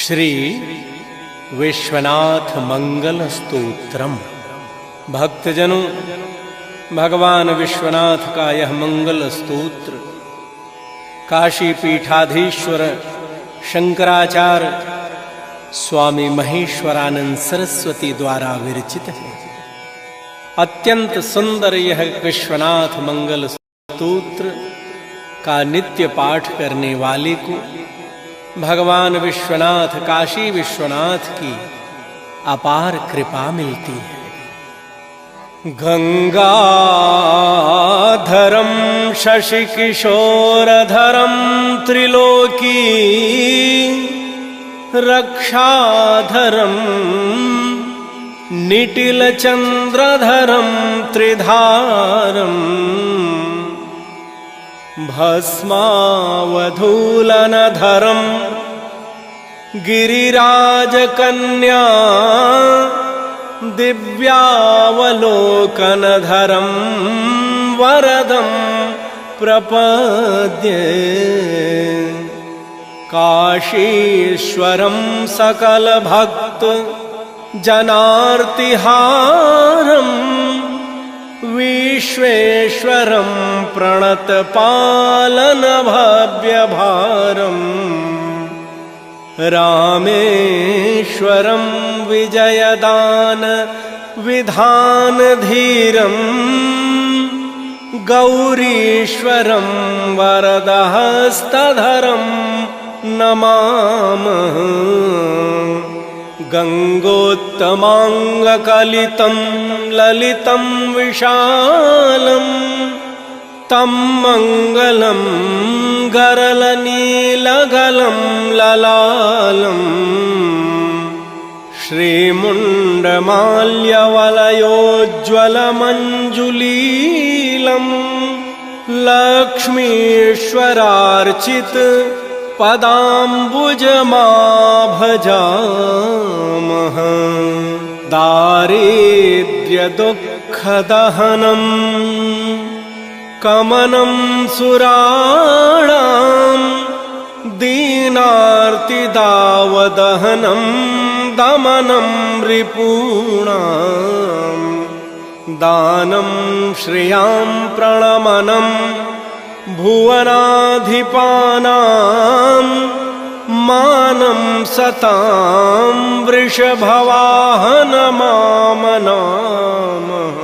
श्री विश्वनाथ मंगल स्तोत्रम। भक्तजनों, भगवान विश्वनाथ का यह मंगल स्तोत्र काशी पीठाधीश्वर शंकराचार्य स्वामी महेश्वरानंद सरस्वती द्वारा विरचित है। अत्यंत सुंदर यह विश्वनाथ मंगल स्तोत्र का नित्य पाठ करने वाले को भगवान विश्वनाथ, काशी विश्वनाथ की अपार कृपा मिलती है। गंगाधरम शशिकिशोरधरम त्रिलोकी रक्षाधरम निटिलचंद्रधरम त्रिधारम भस्मावधूलनधरम गिरिराजकन्या दिव्यावलोकनधरम वरदं प्रपद्ये। काशीश्वरं सकलभक्त जनार्तिहारम् विश्वेश्वरं प्रणतपालन भव्यभारम् रामेश्वरं विजयदान विधान धीरम् गौरीश्वरं वरदहस्तधरं नमामः। गंगोत्तमांगकलितं ललितं विशालं तं मंगलं गरलनीलगलं ललालम् श्रीमुण्डमाल्यवलयोज्ज्वलमञ्जुलीलं लक्ष्मीश्वरार्चित पदाम्बुजमाभजामः। दारिद्र्यदुःखदहनं कमनं सुराणां दीनार्तिदावदहनं दमनं रिपूणां दानं श्रियां प्रणमनं भुवनाधिपानां मानं सतां वृषभवाहनमामनामः।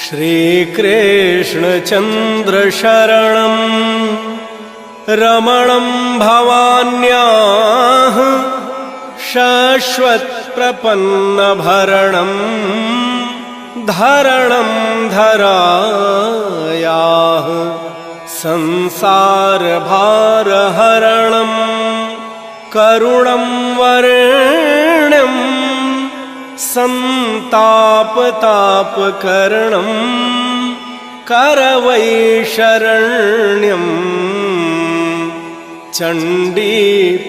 श्रीकृष्णचन्द्रशरणं रमणं भवान्याः शाश्वतप्रपन्नभरणं धरणं धरायाः संसारभारहरणं करुणं वर्ण्यं संतापतापकरणं करवैशरण्यं चण्डीपिचण्डिल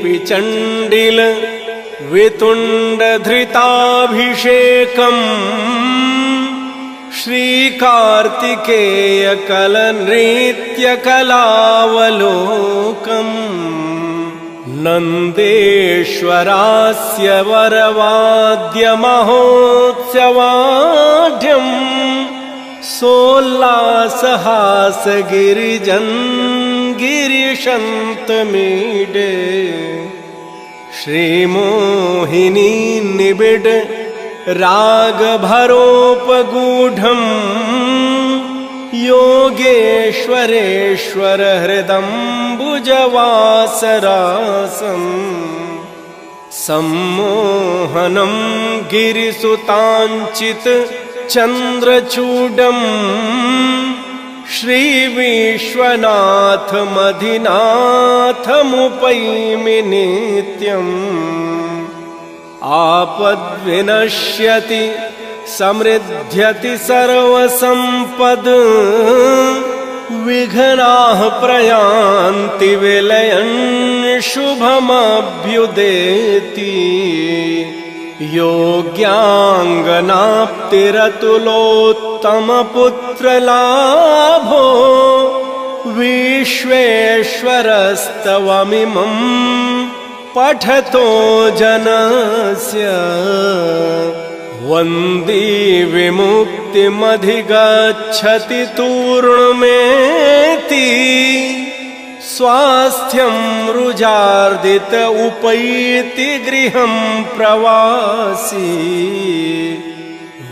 वितुण्डधृताभिषेकम् श्रीकार्तिकेयकलनृत्यकलावलोकम् नन्देश्वरास्य वरवाद्यमहोत्सवाढ्यम् सोल्लासहासगिरिजन् गिरिशन्तमीडे श्रीमोहिनी निबिड रागभरोपगूढं योगेश्वरेश्वर हृदम्बुजवासरासं सम्मोहनं गिरिसुताञ्चित चन्द्रचूडं श्रीविश्वनाथमधिनाथमुपैमि नित्यम्। आपद्विनश्यति समृद्ध्यति सर्वसम्पद विघ्नाः प्रयान्ति विलयन् शुभमभ्युदेति। योग्याङ्गनाप्तिरतुलोत्तमपुत्रलाभो विश्वेश्वरस्तवमिमं पठतो जनस्य वन्दी विमुक्तिमधिगच्छति तूर्णमेति स्वास्थ्यं रुजार्दित उपैति गृहं प्रवासी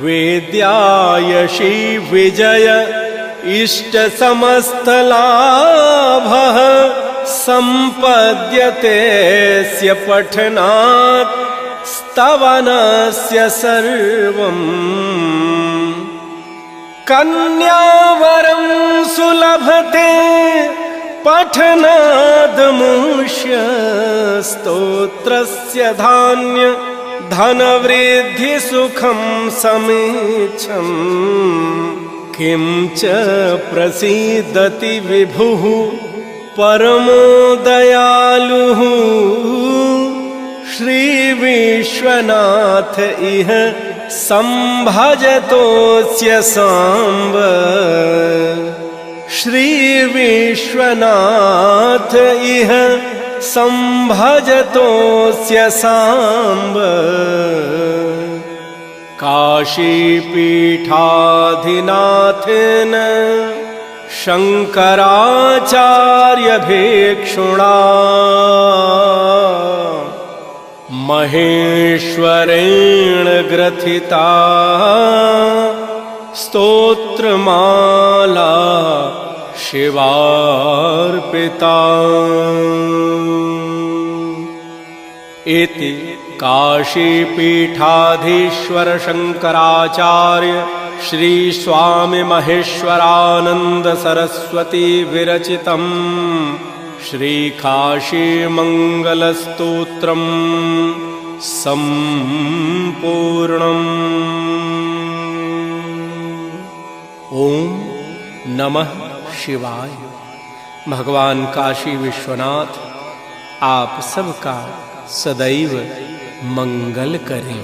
वेद्यायशी विजय इष्ट समस्तलाभः संपद्यते स्य पठनात् स्तवनस्य सर्वम् कन्यावरं सुलभते पठनादमुष्य स्तोत्रस्य धान्य धनवृद्धि सुखं समीक्षम् किं च प्रसीदति विभुः परमो दयालुः श्री विश्वनाथ इह संभजतोऽस्य सांब श्री विश्वनाथ इह संभजतोऽस्य सांब काशीपीठाधिनाथेन शंकराचार्यभिक्षुणा महेश्वरेण ग्रथिता स्तोत्रमाला शिवार्पिता इति काशीपीठाधीश्वर शंकराचार्य श्री स्वामी महेश्वरानंद सरस्वती विरचितं श्री काशी मंगल स्तोत्रम संपूर्णम्। ओम नमः शिवाय। भगवान काशी विश्वनाथ आप सबका सदैव मंगल करें।